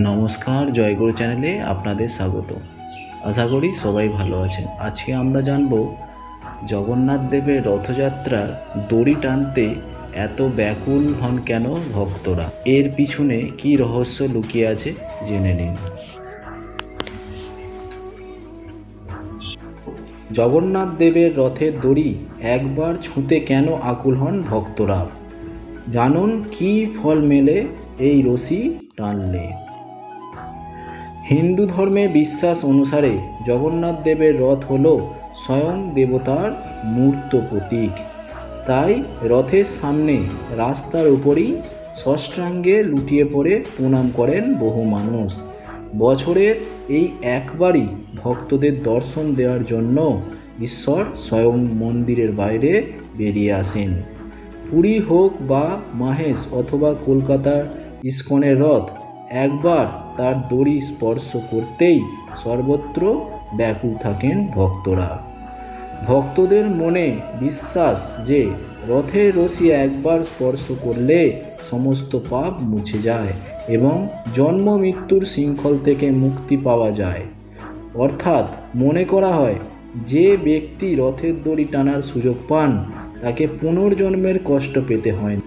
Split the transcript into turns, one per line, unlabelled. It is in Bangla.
নমস্কার, জয়গুরু চ্যানেলে আপনাদের স্বাগত। আশা করি সবাই ভালো আছেন। আজকে আমরা জানব জগন্নাথ দেবের রথযাত্রার দড়ি টানতে এত ব্যাকুল হন কেন ভক্তরা, এর পিছনে কি রহস্য লুকিয়ে আছে জেনে নিন। জগন্নাথ দেবের রথের দড়ি একবার ছুঁতে কেন আকুল হন ভক্তরা, জানুন কি ফল মেলে এই রশি টানলে। হিন্দু ধর্মে বিশ্বাস অনুসারে জগন্নাথ দেবের রথ হল স্বয়ং দেবতার মূর্ত প্রতীক। তাই রথের সামনে রাস্তার উপরই ষষ্ঠাঙ্গে লুটিয়ে পড়ে প্রণাম করেন বহু মানুষ। বছরের এই একবারই ভক্তদের দর্শন দেওয়ার জন্য ঈশ্বর স্বয়ং মন্দিরের বাইরে বেরিয়ে আসেন। পুরী হোক বা মাহেশ অথবা কলকাতার ইস্কনের রথ, একবার তার দড়ি স্পর্শ করতেই সর্বত্র ব্যাকুল থাকেন ভক্তরা। ভক্তদের মনে বিশ্বাস যে রথের রশি একবার স্পর্শ করলে সমস্ত পাপ মুছে যায় এবং জন্ম মৃত্যুর শৃঙ্খল থেকে মুক্তি পাওয়া যায়। অর্থাৎ মনে করা হয় যে ব্যক্তি রথের দড়ি টানার সুযোগ পান তাকে পুনর্জন্মের কষ্ট পেতে হয় না।